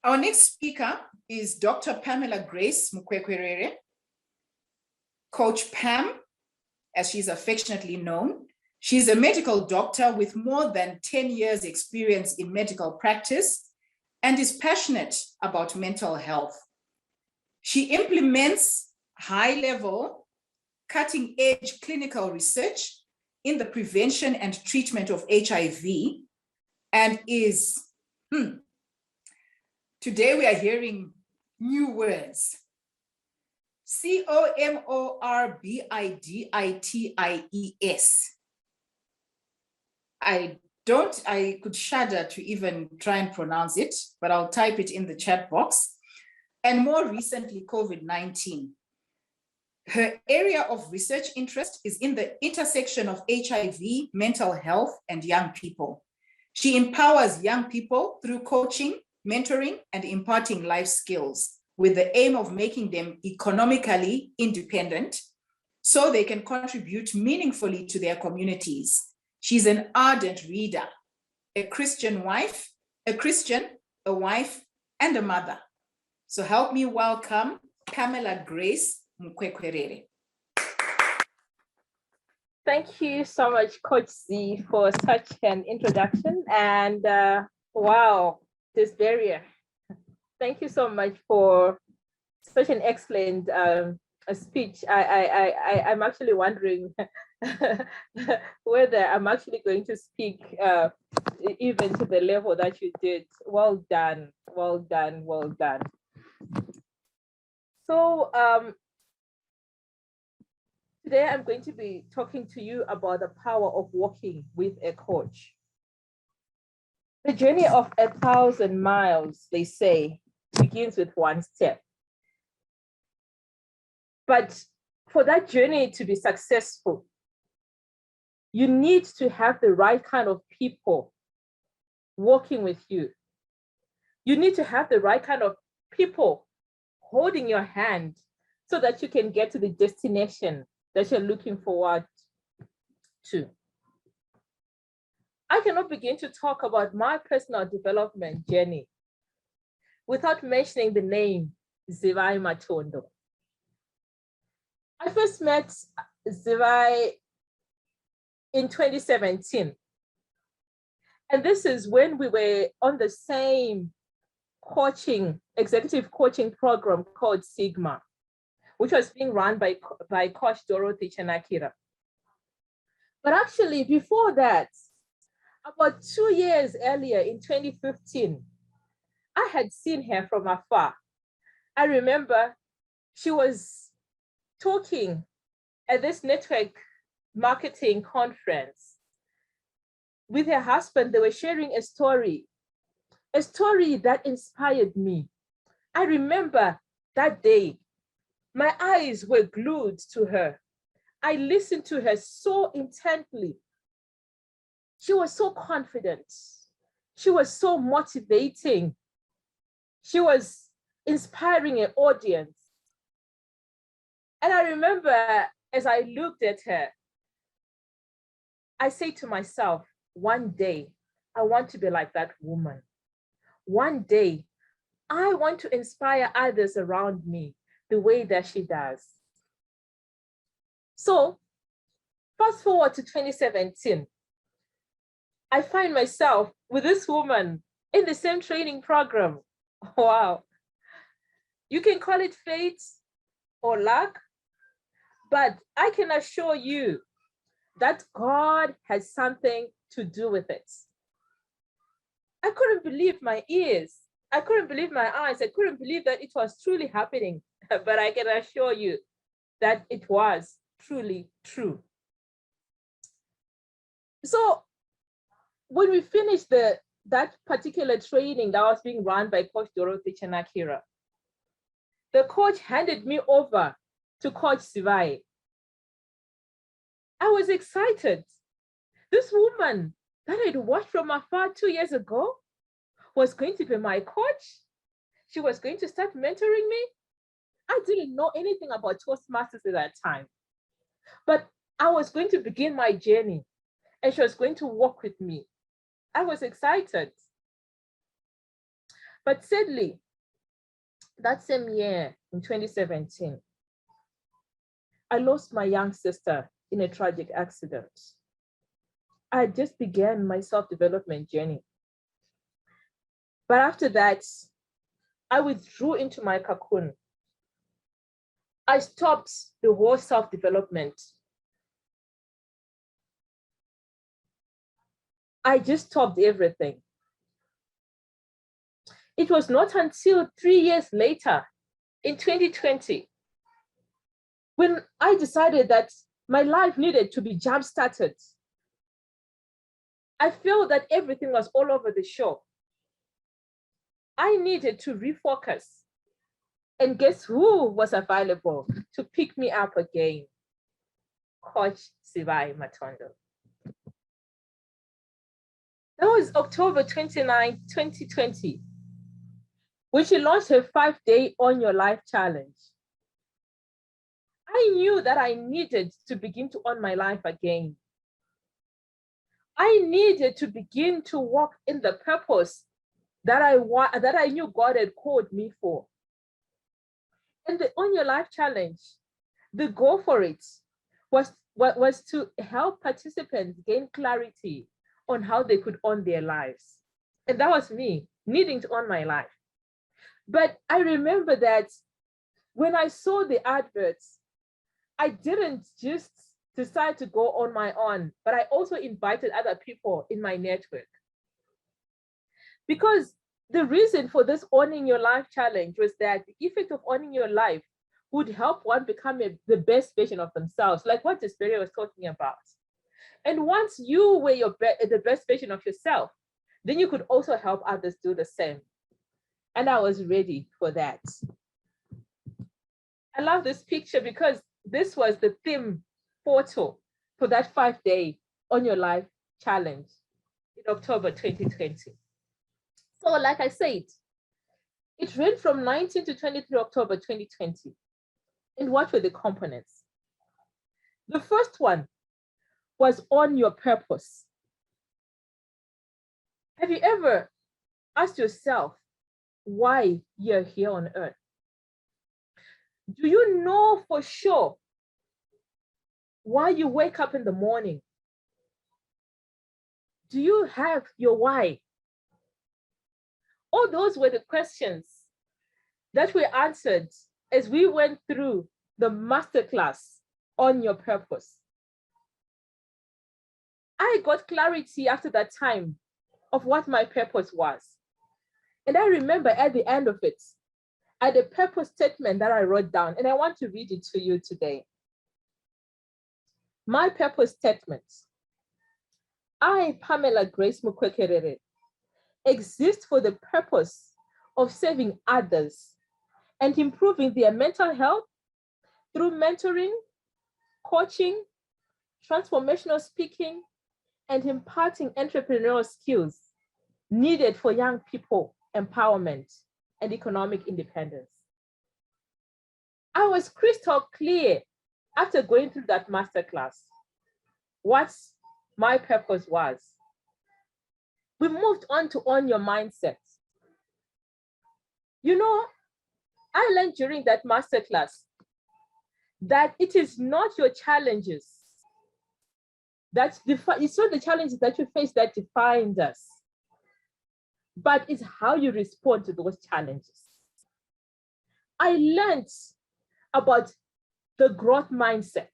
Our next speaker is Dr. Pamela Grace Mukwekwerere, Coach Pam, as she's affectionately known. She's a medical doctor with more than 10 years experience in medical practice and is passionate about mental health. She implements high-level, cutting-edge clinical research in the prevention and treatment of HIV and is, today we are hearing new words, COMORBIDITIES. I could shudder to even try and pronounce it, but I'll type it in the chat box. And more recently, COVID-19. Her area of research interest is in the intersection of HIV, mental health, and young people. She empowers young people through coaching, mentoring, and imparting life skills with the aim of making them economically independent so they can contribute meaningfully to their communities. She's an ardent reader, a Christian wife, a wife, and a mother. So help me welcome Pamela Grace Mukwekwerere. Thank you so much, Coach Z, for such an introduction. And wow, this barrier. Thank you so much for such an excellent speech. I'm actually wondering whether I'm actually going to speak even to the level that you did. Well done, well done, well done. So today I'm going to be talking to you about the power of walking with a coach. The journey of 1,000 miles, they say, begins with one step. But for that journey to be successful, you need to have the right kind of people walking with you. You need to have the right kind of people holding your hand so that you can get to the destination that you're looking forward to. I cannot begin to talk about my personal development journey without mentioning the name Zivai Matondo. I first met Zivai in 2017. And this is when we were on the same executive coaching program called Sigma, which was being run by Coach Dorothy Chanakira. But actually before that, about 2 years earlier in 2015, I had seen her from afar. I remember she was talking at this network marketing conference with her husband. They were sharing a story that inspired me. I remember that day, my eyes were glued to her. I listened to her so intently. She was so confident. She was so motivating. She was inspiring an audience. And I remember as I looked at her, I said to myself, one day, I want to be like that woman. One day, I want to inspire others around me the way that she does. So, fast forward to 2017, I find myself with this woman in the same training program. Wow. You can call it fate or luck, but I can assure you that God has something to do with it. I couldn't believe my ears. I couldn't believe my eyes. I couldn't believe that it was truly happening, but I can assure you that it was truly true. So when we finished that particular training that was being run by Coach Dorothy Chanakira, the coach handed me over to Coach Sivai. I was excited. This woman that I'd watched from afar 2 years ago was going to be my coach. She was going to start mentoring me. I didn't know anything about Toastmasters at that time, but I was going to begin my journey and she was going to walk with me. I was excited. But sadly, that same year in 2017, I lost my young sister in a tragic accident. I just began my self-development journey. But after that, I withdrew into my cocoon. I stopped the whole self-development. I just stopped everything. It was not until 3 years later, in 2020, when I decided that my life needed to be jump-started. I felt that everything was all over the show. I needed to refocus. And guess who was available to pick me up again? Coach Sivai Matondo. That was October 29, 2020, when she launched her 5-day On Your Life challenge. I knew that I needed to begin to own my life again. I needed to begin to walk in the purpose that I knew God had called me for. And the On Your Life challenge, the goal for it was to help participants gain clarity on how they could own their lives. And that was me needing to own my life. But I remember that when I saw the adverts, I didn't just decide to go on my own, but I also invited other people in my network. Because the reason for this Owning Your Life challenge was that the effect of owning your life would help one become the best version of themselves, like what Desperia was talking about. And once you were the best version of yourself, then you could also help others do the same. And I was ready for that. I love this picture because this was the theme photo for that 5-day On Your Life challenge in October 2020. So like I said, it ran from 19 to 23 October 2020. And what were the components? The first one was on your purpose. Have you ever asked yourself why you're here on earth? Do you know for sure why you wake up in the morning? Do you have your why? All those were the questions that were answered as we went through the masterclass on your purpose. I got clarity after that time of what my purpose was. And I remember at the end of it, I had a purpose statement that I wrote down, and I want to read it to you today. My purpose statement: I, Pamela Grace Mukwekwerere, exist for the purpose of serving others and improving their mental health through mentoring, coaching, transformational speaking, and imparting entrepreneurial skills needed for young people empowerment and economic independence. I was crystal clear after going through that masterclass what my purpose was. We moved on to own your mindset. You know, I learned during that masterclass that it is not your challenges it's not the challenges that you face that defines us, but it's how you respond to those challenges. I learned about the growth mindset.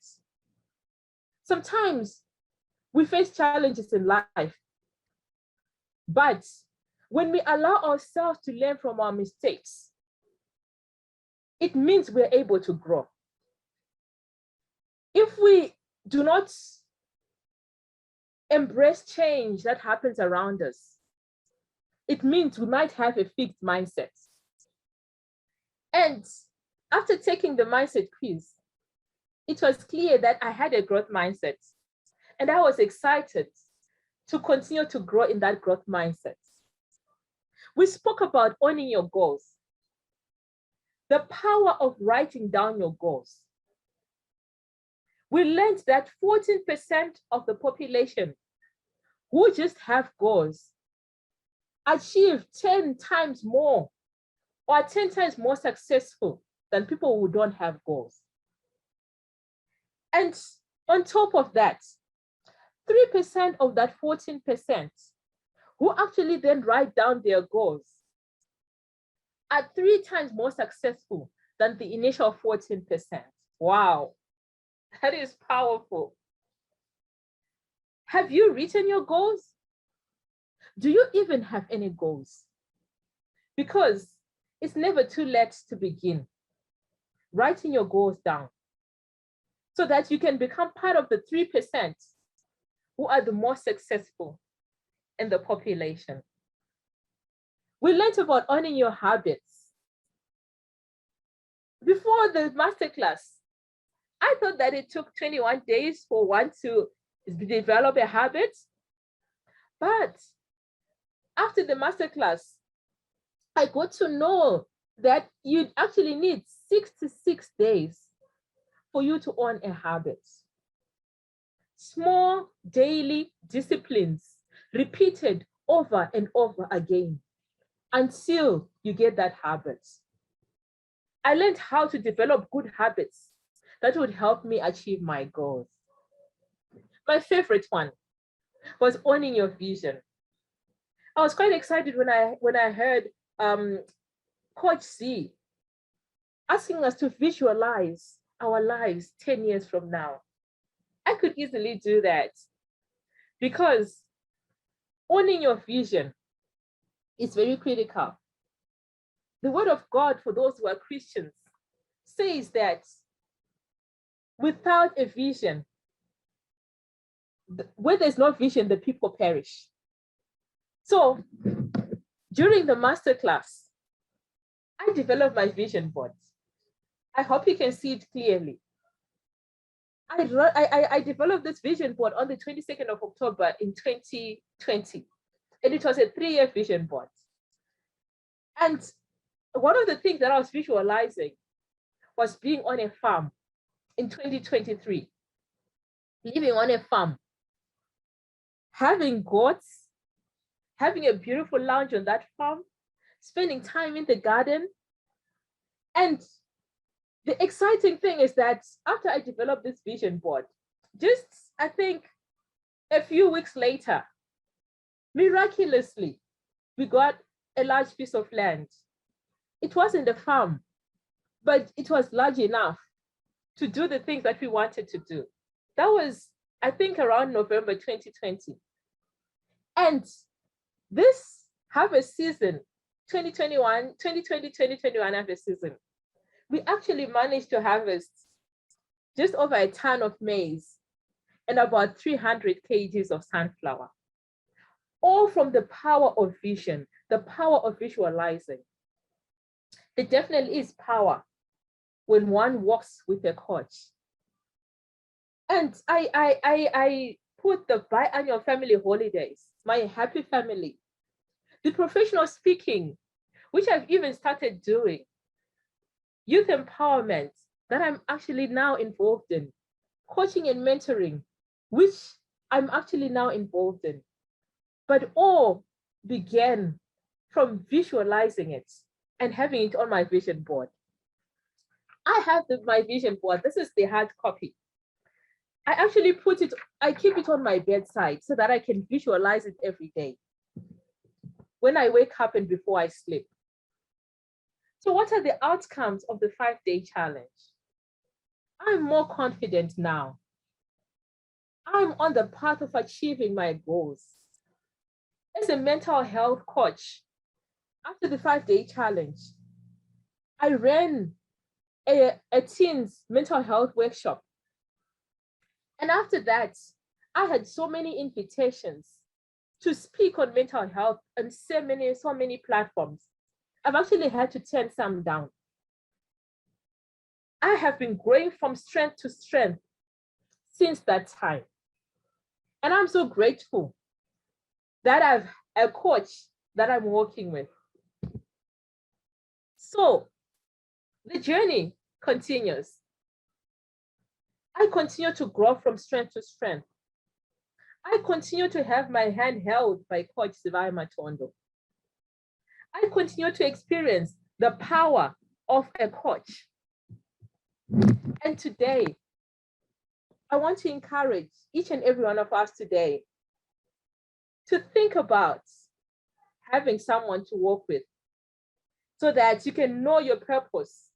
Sometimes we face challenges in life, but when we allow ourselves to learn from our mistakes, it means we're able to grow. If we do not embrace change that happens around us, it means we might have a fixed mindset. And after taking the mindset quiz, it was clear that I had a growth mindset, and I was excited to continue to grow in that growth mindset. We spoke about owning your goals, the power of writing down your goals. We learned that 14% of the population who just have goals achieve 10 times more or 10 times more successful than people who don't have goals. And on top of that, 3% of that 14% who actually then write down their goals are 3 times more successful than the initial 14%. Wow, that is powerful. Have you written your goals? Do you even have any goals? Because it's never too late to begin writing your goals down so that you can become part of the 3% who are the most successful in the population. We learned about owning your habits. Before the masterclass, I thought that it took 21 days for one to develop a habit. But after the masterclass, I got to know that you actually need 66 days for you to own a habit. Small daily disciplines repeated over and over again until you get that habit. I learned how to develop good habits that would help me achieve my goals. My favorite one was owning your vision. I was quite excited when I heard Coach C asking us to visualize our lives 10 years from now. I could easily do that because owning your vision is very critical. The word of God for those who are Christians says that without a vision, where there's no vision, the people perish. So during the masterclass, I developed my vision board. I hope you can see it clearly. I developed this vision board on the 22nd of October in 2020, and it was a 3-year vision board. And one of the things that I was visualizing was being on a farm in 2023, living on a farm, having goats, having a beautiful lounge on that farm, spending time in the garden. And the exciting thing is that after I developed this vision board, just I think a few weeks later, miraculously, we got a large piece of land. It wasn't a farm, but it was large enough to do the things that we wanted to do. That was, I think, around November 2020. And this harvest season, 2020, 2021 harvest season, we actually managed to harvest just over a ton of maize and about 300 kgs of sunflower, all from the power of vision, the power of visualizing. There definitely is power when one walks with a coach. And I put the biannual family holidays, my happy family, the professional speaking, which I've even started doing, youth empowerment that I'm actually now involved in, coaching and mentoring, which I'm actually now involved in. But all began from visualizing it and having it on my vision board. I have my vision board. This is the hard copy. I actually I keep it on my bedside so that I can visualize it every day when I wake up and before I sleep. So what are the outcomes of the 5-day challenge? I'm more confident now. I'm on the path of achieving my goals. As a mental health coach, after the 5-day challenge, I ran a teens mental health workshop. And after that, I had so many invitations to speak on mental health on so many platforms. I've actually had to turn some down. I have been growing from strength to strength since that time. And I'm so grateful that I have a coach that I'm working with. So the journey continues. I continue to grow from strength to strength. I continue to have my hand held by Coach Sivaya Matondo. I continue to experience the power of a coach. And today, I want to encourage each and every one of us today to think about having someone to work with so that you can know your purpose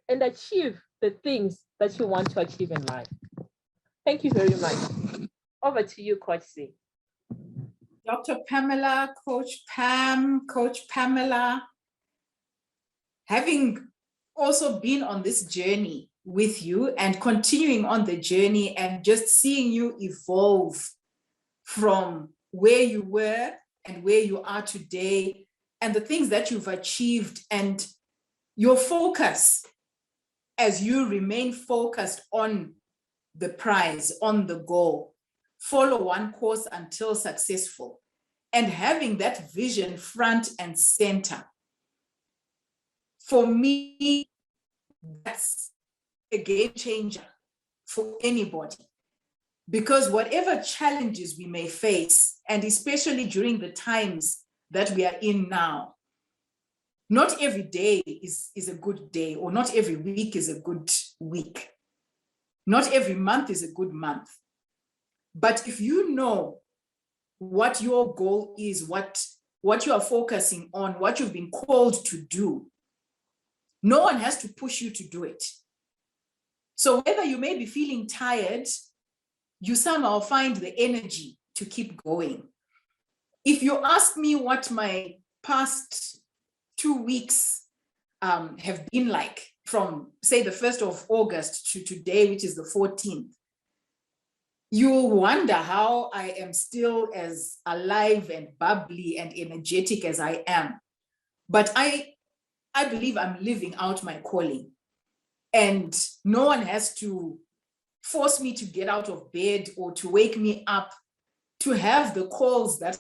and achieve the things that you want to achieve in life. Thank you very much. Over to you, Coach C. Dr. Pamela, Coach Pam, Coach Pamela, having also been on this journey with you and continuing on the journey and just seeing you evolve from where you were and where you are today and the things that you've achieved and your focus as you remain focused on the prize, on the goal, follow one course until successful, and having that vision front and center. For me, that's a game changer for anybody, because whatever challenges we may face, and especially during the times that we are in now, not every day is a good day, or not every week is a good week. Not every month is a good month. But if you know what your goal is, what you are focusing on, what you've been called to do, no one has to push you to do it. So whether you may be feeling tired, you somehow find the energy to keep going. If you ask me what my past 2 weeks have been like, from say the 1st of August to today, which is the 14th, you'll wonder how I am still as alive and bubbly and energetic as I am. But I believe I'm living out my calling, and no one has to force me to get out of bed or to wake me up to have the calls that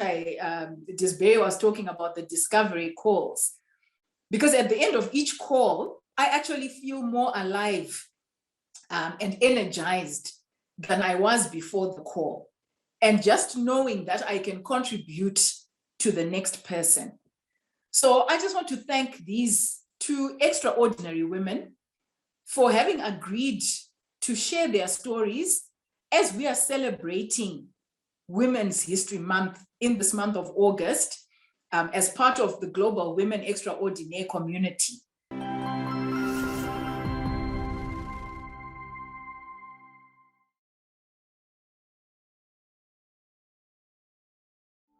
Desiree was talking about, the discovery calls. Because at the end of each call, I actually feel more alive and energized than I was before the call. And just knowing that I can contribute to the next person. So I just want to thank these 2 extraordinary women for having agreed to share their stories as we are celebrating Women's History Month in this month of August, as part of the Global Women Extraordinaire community.